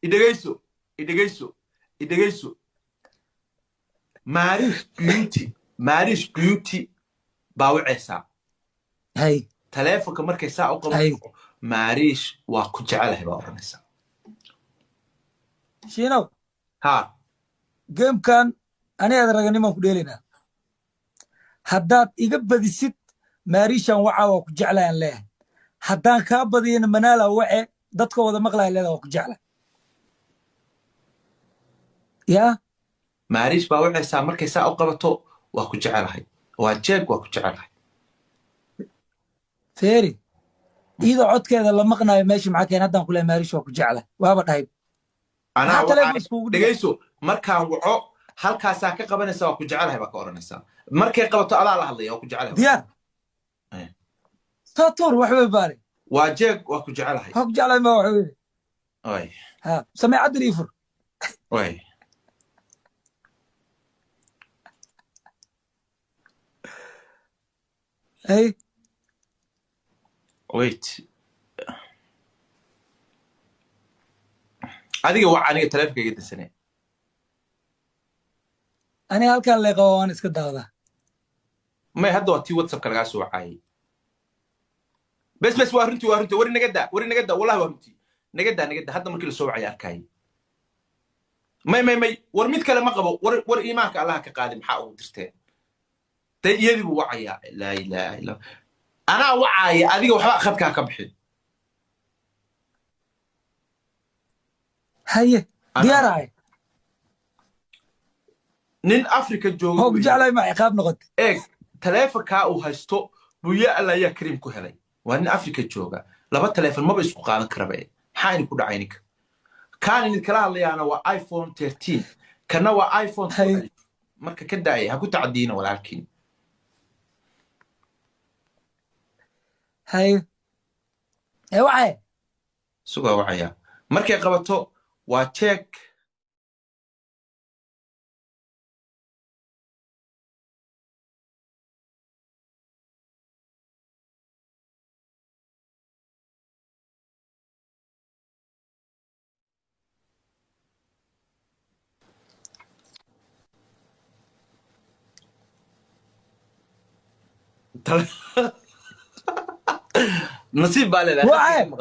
idagayso Marish Beauty baawiceysa هاي taleefanka markay saa u qabato Marish waa ku jecelahay baa oranaysa شينو ha جيم كان أنا هذا رجعني ما كديلنا هدات إيجا بديسيت ماريشان وعا وكجعلان له هدان كابدين منالا وعي دتكو ودا مقلا له وكجعلا يا Marish baawiceysa markay saa u qabato waa ku jecelahay waa jeeg waa ku jecelahay فيري إذا عد كذا لما قنا ماشي معك أنا هدان كلها ماريش وكجعلا وابا طيب أنا dhageyso markaan waco halkaasaa ka qabanaysa waa ku jecelahay baa ka oranaysa markay qabato adaa la hadlaya waa ku jecelahay ديار ساتور وحبي بالي waa jeeg waa ku jecelahay هاك جعلا ما وحبي way ها سمع عدل يفر way أي wait adiga waa aniga taleefankayga dansanay أنا هالكان اللي قوان إسكت هذا may hadda waa tii WhatsApp lagaa soo wacayay bes waa runtii wari naga daa wallahi waa runtii naga daa hadda markii la soo wacay arkay may war mid kale ma qabo war iimaanka Allah ka qaadi maxaa ugu dirteen tay iyadii buu wacaya la ilaaha illa ana wacaya adiga waxba khadka ka bixin هاي ديار هاي nin Afrika jooga هاك جعلا ما عقاب نقد taleefanka uu haysto buya alla ya karim ku helay waa nin Afrika jooga laba taleefan ma isku qaadan karaba maxaa ku dhacay ninka kaan in kala hadlayana waa iPhone 13 kana waa iPhone 12 marka ka daay ha ku tacdiina walaalkiin هاي اي وعي suga wacaya markay qabato waa check نصيب بالي لا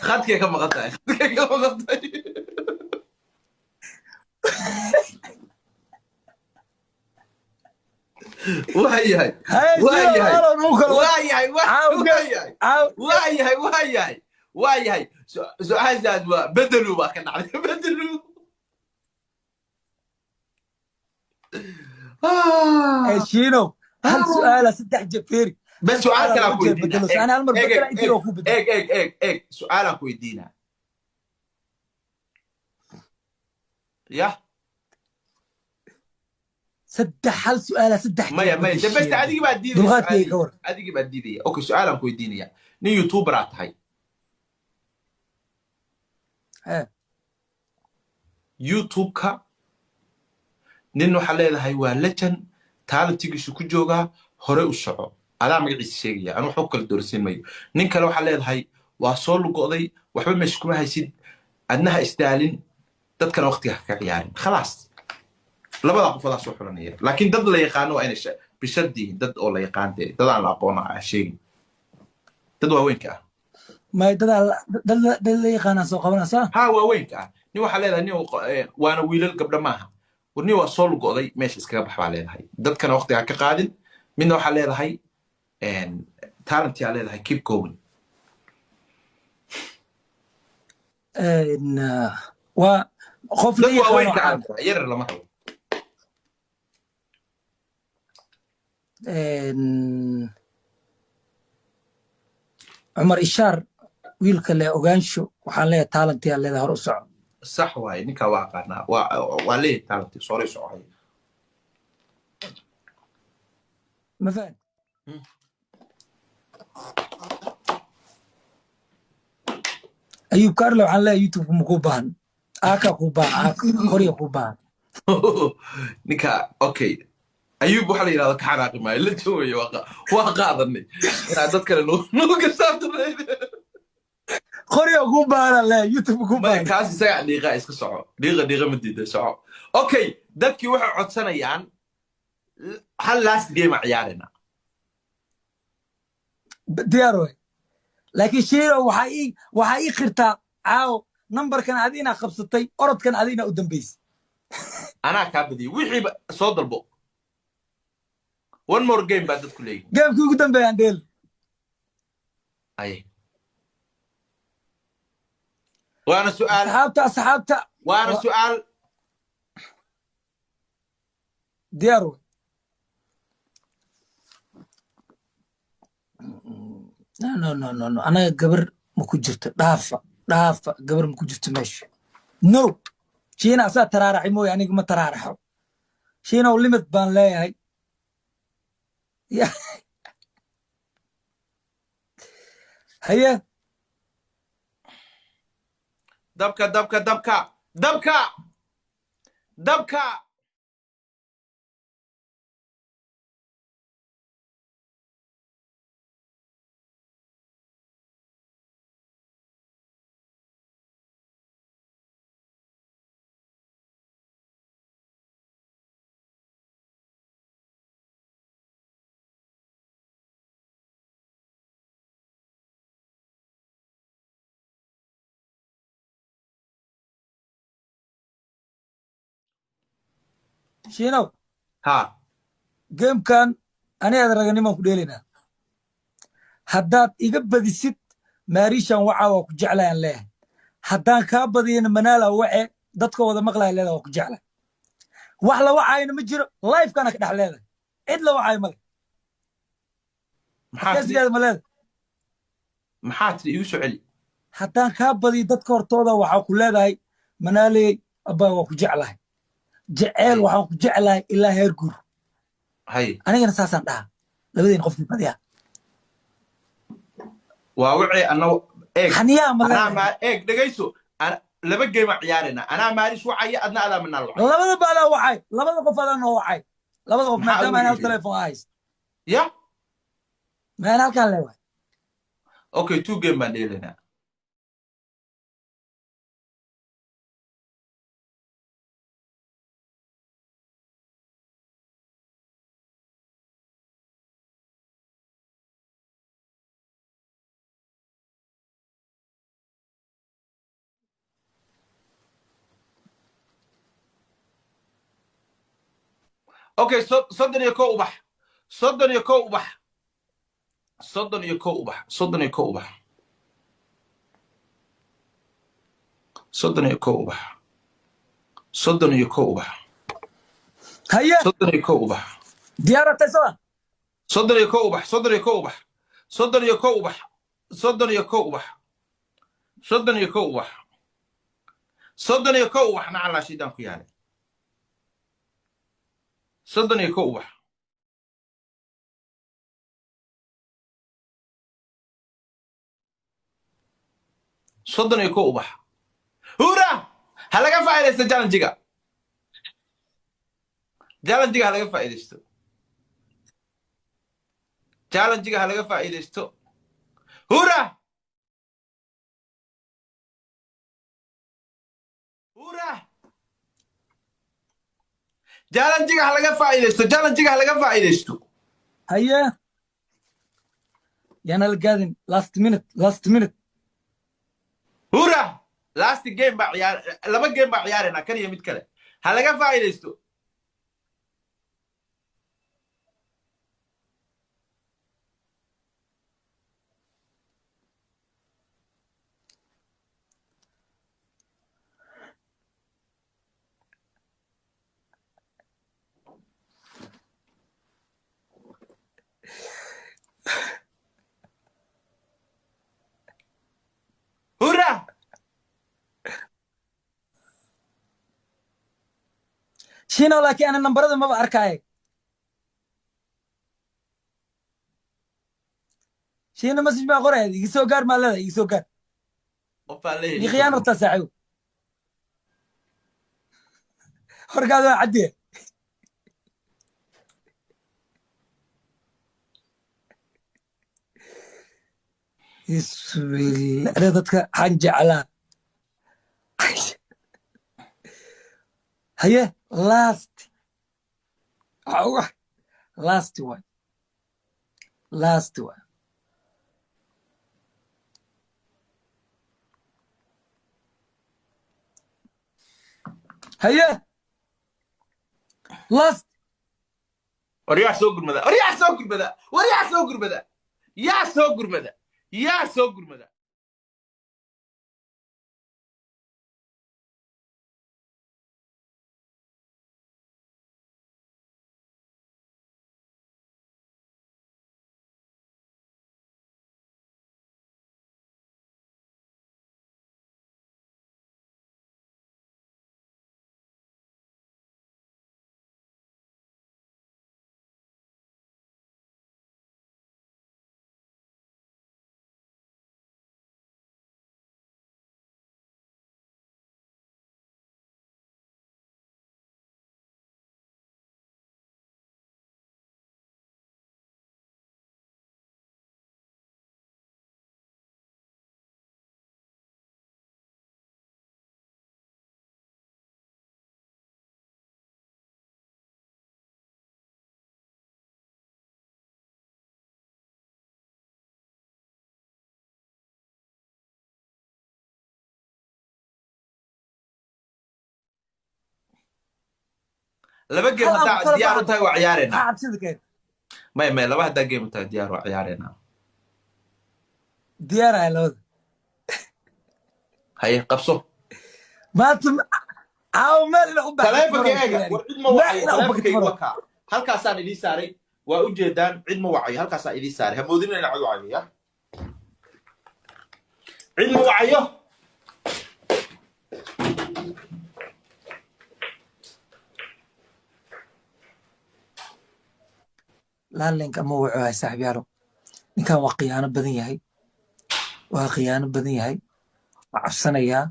خدك كم مقطع وهي سؤال زاد بدلوا ما كان عليه بدلوا شينو هل سؤال صدق جفيري بس سؤال كلام كويدينا انا المره بدل انت لو بدل سؤال كويدينا يا صدق هل سؤال صدق ما بس اديك بعد دي اديك بعد دي اوكي سؤال كويدينا ني يوتيوبرات هاي يوتيوب كا نينو حليلهاي waa legend talentigiisu ku jooga hore u soco adaa magaciisa sheegaya anu xog kala doorsin mayo nin kale waxa leedahay waa soo lugoday waxba meesh kuma haysid adnaha isdaalin dadkana waqtiga ka ciyaarin khalaas labada qofadaa soo xulanaya laakiin dad la yaqaan waa inay bishadii dad oo la yaqaan dad aan la aqoon ah sheegin dad waaweynka ah ما dad la yaqaan soo qabanaysa ha waaweynka ah ni waxa leedahay ni waana wiilal gabdha maaha warni waa soo lugoday meesh iskaga baxbaa leedahay dadkana waqtiga ka qaadin midna waxa leedahay talent yaa leedahay keep going وقف لي ير لما هو عمر إشار ويلك اللي أوغانشو وحاليه talent yaa leedahay hor u soco صح واي ninka waa qaana waa leeyahay talent sorry socay ما فاهم أيوب كارلو على يوتيوب مكوبان آكا كوبان كوريا كوبان ninka okay ayuub waxa la yiraahdaa ka xanaaqi maayo la joogayo waa qaadanay inaan dad kale loo gasaabtay qoryo ku baana le youtube ku maya baana kaas isaga dhiiqa iska soco dhiiqa ma diida soco okay dadkii waxay codsanayaan hal last game ciyaarina diyaar way laakiin shiiro waxaa ii qirtaa caawo nambarkan adi inaa qabsatay orodkan adi inaa u dambaysay anaa kaa badiyey wixiiba soo dalbo one more game baa dadku leeyihin geemkii ugu dambeeyaan dheel aye waana su'aal asxaabta waana su'aal diyaar way no anaga gabar ma ku jirto dhaafa gabar ma ku jirto meesha no shiina asaa taraaraxi mooye aniga ma taraaraxo shiinow limit baan leeyahay haye dabka shiinow ha geemkan anigaad raganimaan ku dheelaynaa haddaad iga badisid maarishan wacaa waa ku jeclayaan leeyahay haddaan kaa badiyana manaala wace dadka wada maqlaya leedahay waa ku jeclay wax la wacaayna ma jiro lifekana ka dhex leedahay cid la wacaayo male adkaysigeeda ma leedahay maxaa tiri igu soo celi haddaan kaa badiyo dadka hortooda waxaa ku leedahay manaaley abbaa waa ku jeclahay jeceel waxaan ku jeclahay ilaa heer guur hay anigana saasaan dhahaa labadeen qofkii badiyaa waa wixii annagu eeg xaniyaa ma anaa leedahay maa eeg dhegayso laba game ciyaarina anaa maaris wacaya adna adaa manaal wacay labada baadaa wacay labada qof adaa noo wacay labada qof Maxaa maadaama aan hal ugu telefoon ahayst ya maan halkaan leewahay okay two game baan dheelaynaa okay soddon iyo kow ubax soddon iyo kow ubax soddon iyo kow ubax soddon iyo kow ubax soddon iyo kow ubax soddon iyo kow ubax haye soddon iyo kow ubax diyaaratay saban soddon iyo kow ubax soddon iyo kow ubax soddon iyo kow ubax soddon iyo kow ubax soddon iyo kow ubax soddon iyo kow ubax nacalaa shiidaan ku yaalay soddon iyo kow ubax soddon iyo kow ubax hura ha laga faa'iidaysto challengiga ha laga faa'iidaysto challengiga ha laga faa'iidaysto hura challengiga ha laga faa'iidaysto haye yaana la gaadin last minute hura last game baa ciyaar laba game baa ciyaarayna kan iyo mid kale ha laga faa'iidaysto hura shiino laakiin ana nambarada maba arkaaye shiino masaj baa qorayd igi soo gaar maa leedahay igi soo gaar qofaa leeyahay ii khiyaan rabtaa saaxiibo horkaada waa caddiye bismillah ana dadka waxaan jeclaa haye last last one haye last وريح سوق المدى وريح سوق المدى وريح سوق المدى يا سوق المدى يا سوق المدى لما جيم تاع ديار تاع وعيارنا cabsida keen ما لما هدا جيم تاع ديار وعيارنا diyaaraya labada هي قبصو maanta caawa meel ina u تلفك ايغا ورعيد ما وعي تلفك baxay وكا halkaasaan idin saaray waa u jeedaan cid ma wacayo halkaasaan idin saaray hamoodin inaan cid wacayo ya cid ma wacayo laalinka ma wuxuu yahay saaxiibyaalo ninkan waa khiyaano badan yahay waa cabsanayaa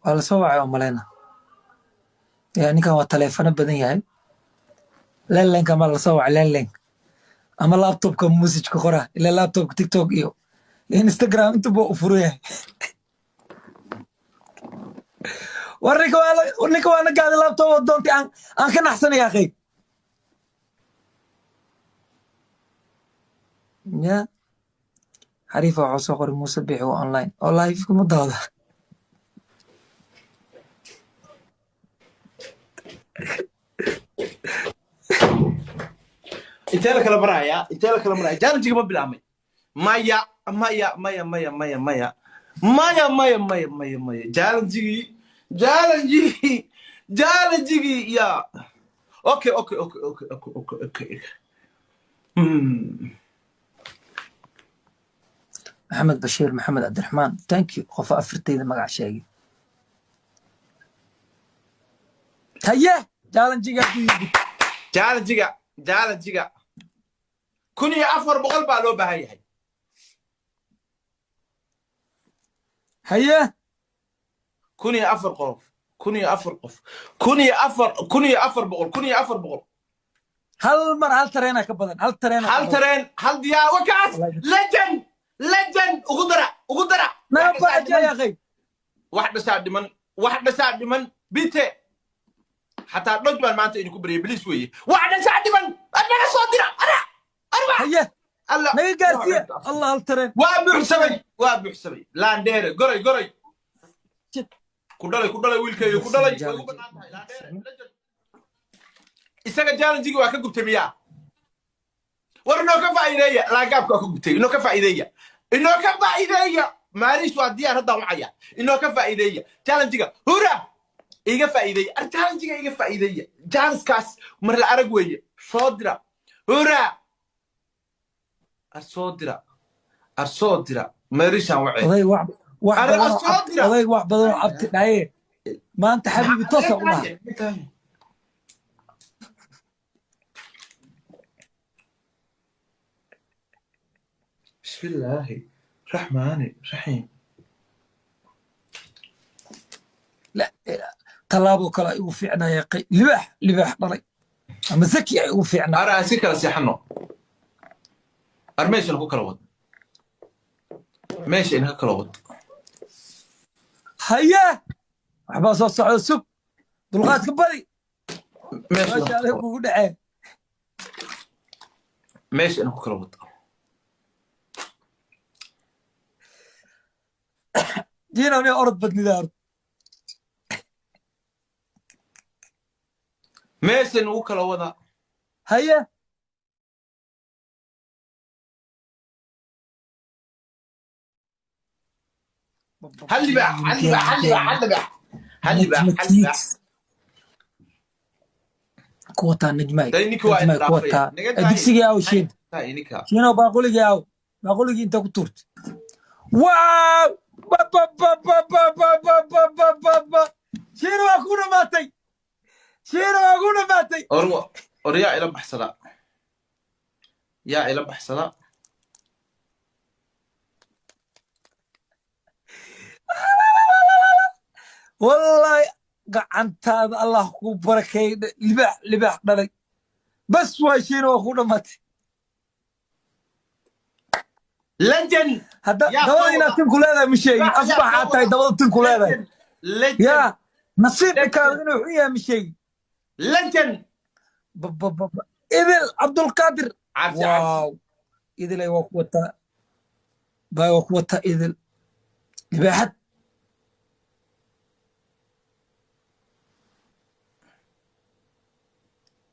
waa la soo wacay oo maleyna ninkan waa taleefano badan yahay laalinka ma la soo wacay laalinka ama laptopka message ka qora ila laptopka tiktok iyo instagram intuba u furan yahay warninka waa na gaaday laptop oo doonti aan ka naxsanaya akhay ya xariifa waxuu soo qoray muuse bixi waa online oo live kuma dawda intee la kala maraya jalanjiga ma bilaabmay maya jalanjigii ya okay maxamed bashiir maxamed cabdiraxmaan thank you qofa afartayda magac sheegay haye jalanjiga 1400 baa loo baahan yahay haye 1400 qof 1400 hal mar hal tareena ka badan hal tareen hal diyaar wakaas legend ugu dara naga baaja ya akhay wax dhasaa dhiman bite حتى نجمع معناته إنكم بري بليس ويه واحد ساعة من أنا صادرة أنا هيا الله ما يقارسي الله الترين وابو حسبي لا ندير قري كودالي ويلكي كودالي إساق جالن جيجي واكا قبتميا ورنو كفا إيديا لا قابكو قبتي إنو كفا إيديا ماريس واديا هدا معايا إنو كفا إيديا جالن جيجا هورا iga faa'iideey artaanjiga iga faa'iideey janskaas mar la arag weeye soo dira hura arsoo dira marishan wacay oday wax badan abti dhaye maanta xabiibi toos u dhahay بسم الله الرحمن الرحيم. لا tallaabo kale ay ugu fiicnaya libaax dhalay ama zaki ay ugu fiicnaa أرى سكر سيحنو أرميش إنه كلود ماشي إنه كلود haye waxbaa soo socda sug dulqaadka badi ماشي meesha adeeg kugu dhacee ماشي إنه كلود diina aniga orod badnida orod ماشي إنه كلود haye هل بح هل بح هل بح هل بح هل بح هل بح kuwataa najmay داينك واحد kuwataa رافيا digsigii aw shiin داينك shiino baaquligii aw baaquligii inta ku turta waaw shiino waa ku dhamaatay shiino waa ku dhamaatay أريا إلى بحصلا يا إلى بحصلا والله gacantaada allah ku barakeey libaax dhalay bas waa shiino waa ku dhamaatay لجن hadda dabada inaad tin ku leedahay ma sheegin asbax aad tahay dabada tin ku leedahay لجن yaa nasiibkaada inuu xun yahay ma sheegin لجن idil cabdulqaadir عبد waaw idilay waa ku wataa bay waa ku wataa idil libaaxad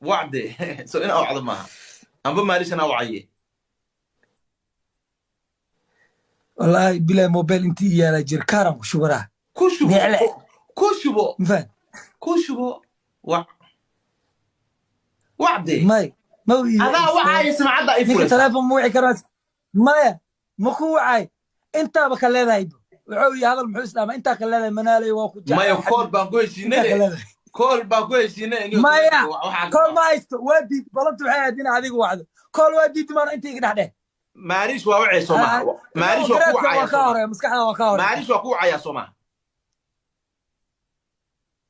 وعدي سو إنا أوعد معها أنا بماليش أنا وعيه wallaahi bilaa mobile intii iyaala jir kaaran ku shubaraha كوشبو نعلع. كوشبو mafahad كوشبو وعدي may ma أنا وعي اسمع عدا ninka إفرس teleefon ma wici karaa maya ma ku wacay intaaba ka leedahay wuxuu yii hadal muxuu islaama intaa ka leedahay manaalay waa ku ما يكون بانكوش intaa ka ينادي leedahay كل بانكوش ينادي maya kool ma haysto waa diid balanta waxay ahayd in adigu wacdo kool waa diid maana inta iga dhex dheh ماريش ووعي سوما ماريش waa وكوع يا ka سوما hore maskaxda waa ka hore ماريش وكوع يا سوما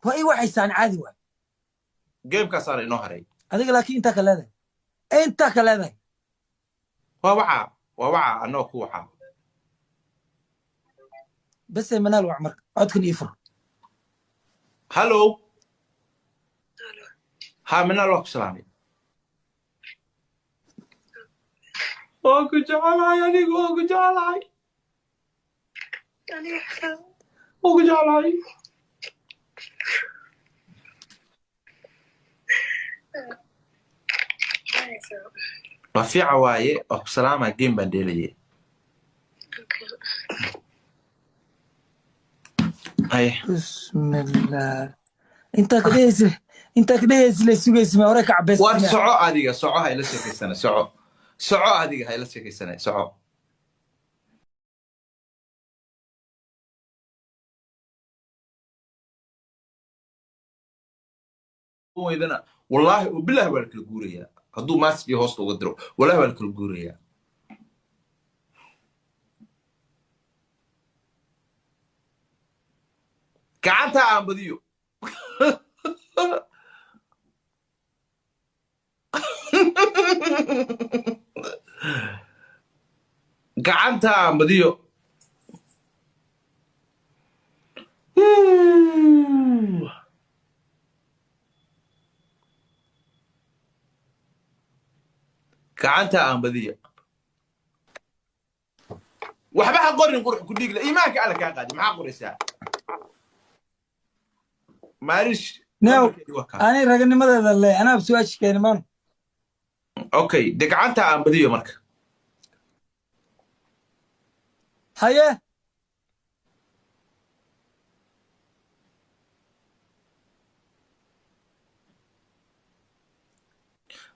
waa ii waxaysaan caadi waay جيم كسر إنه هري adiga laakiin intaa ka leedahay intaa ka leedahay ووعى أنه كوعة basay manaal wac marka codkan ii fur هلو ها من الوقت سلامي اوكو جعلها يعني اوكو جعلها اوكو جعلها وفي عواية اوكو سلامة جيم بنديلية اي بسم الله intaa ka dhehaysa la sugaysa ma hore ka cabeys وار سعو هذيك سعو هاي لسه في السنة سعو هذيك هاي لسه في السنة سعو هو إذا والله وبالله بالك الجورية هدو ماسك يهوست وقدروا والله بالك الجورية كعنتها عم بديو gacanta aan badiyo gacanta aan badiyo waxba ha qorin qurux ku dhigla iimaanka alla kaa qaadi maxaa qoraysaa maarish new ani raganimadeeda le anaab su-aasha keeni maan okay de gacanta aan badiyo marka haye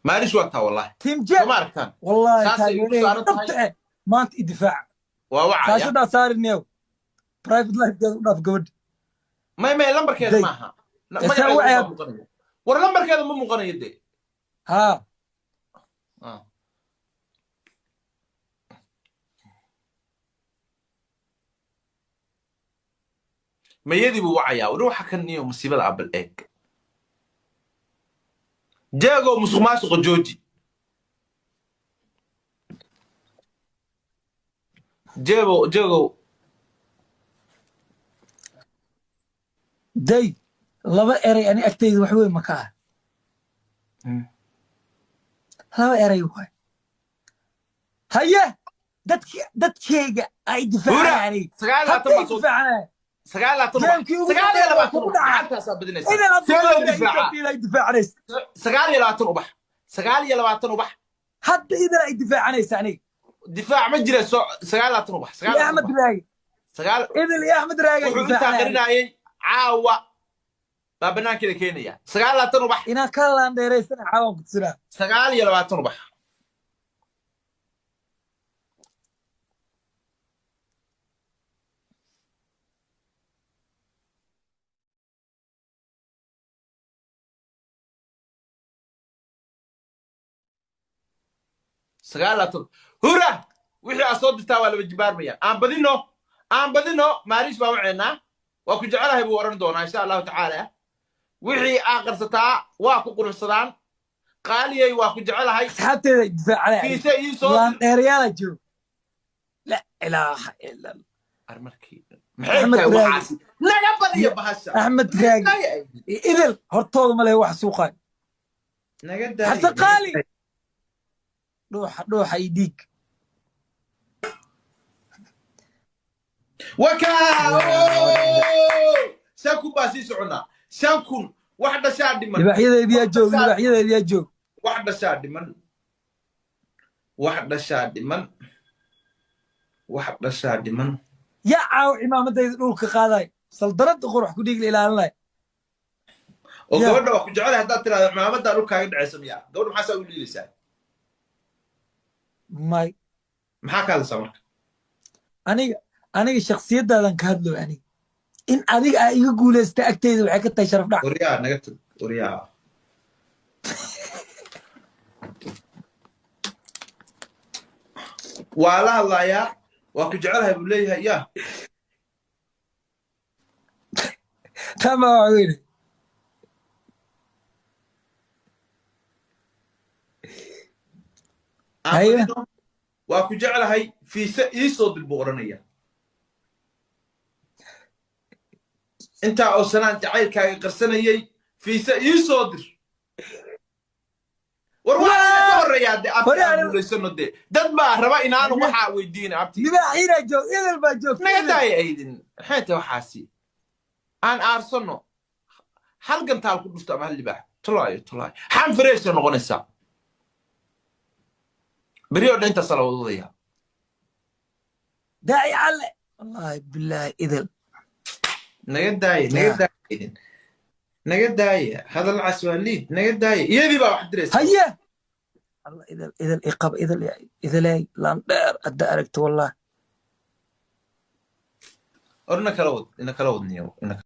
maarish waa taa wallahi tim jet ma arkaan wallahi saasay igu saaran tahay taageerey maanta idifaaca waa wacaya saashadaa saari new private life geeda u dhaaf gabadha may lambarkeeda maaha magaceeda ma muuqanayo war lambarkeeda ma muuqanayo de haa mayadii buu wacayaa ruuxa kan iyo musiibada abal eeg jeego musuq maasuqa jooji jeego day laba eray ani agtayda wax weyn ma ka ah laba eray waay haye dadkeyga ay difaacayaan ubax hadda idan ay difaacanaysa aniga difaac ma jira ubax axmed raagi idil iyo axmed raagi wuxuu intaa qarinayay caawa baa banaankeeda keenaya ubax inaan ka laandheeraysana caawan ku tusinaa ubax hura wixii aad soo dirtaa waa laba jibaarmayaan aan badino maariish baa waceennaa waa ku jecelahay buu oran doonaa insha allahu tacaala wixii aad qarsataa waa ku quruxsadaan qaaliyay waa ku jecelahay asxaabteeda kiise ii soo laandheerayaala joogo la ilaaha ila armarkii maxay tahay waxaasi naga badiyo bahasha axmed raagi idil hortooda ma leh wax suuqay naga daay xasan qaali dhuuxa iyo dhiig shankun baa sii soconnaa shankun wax dhashaa dhiman libaaxyadeediyaa joog wax dhashaa dhiman yaa caawo cimaamadayda dhulka qaaday saldarada qurux ku dhiigla ilaalinay oo gabadha waa ku jecelahay haddaad tiraahdo cimaamadaa dhulkaaga dhacaysa miyaa gabadha maxaa saa u liidaysaa may maxaa ka hadlaysaa marka aniga shaksiyadaadan ka hadlo aniga in adiga aa iga guulaysta agteyda waxay ka tahay sharaf dhac waryaa naga tag waryaa waa la hadlayaa waa ku jecelahay buu leeyahay yaa tama waa weyne waa ku jecelahay fiise ii soo dil buu odhanaya intaa oo sanaan jacaylkaaga qarsanayay fiise ii soo dir war waa ka horreeyaa de abti aan guulaysano de dad baa raba inaanu waxaa weydiina abti libaaxiina joog idil baa joogta naga daaya aydin maxay tahay waxaasi aan aarsanno hal gantaal ku dhufto ama hal libaax tolaayo xaan fareesha noqonaysaa بريو ده انت صلاه وضوضيه داعي على والله بالله اذن نقد داي هذا العسواليد نقد داي يدي بقى واحد دريس هيا الله اذا الاقاب اذا لا لاندير اداركت والله انك لود نيو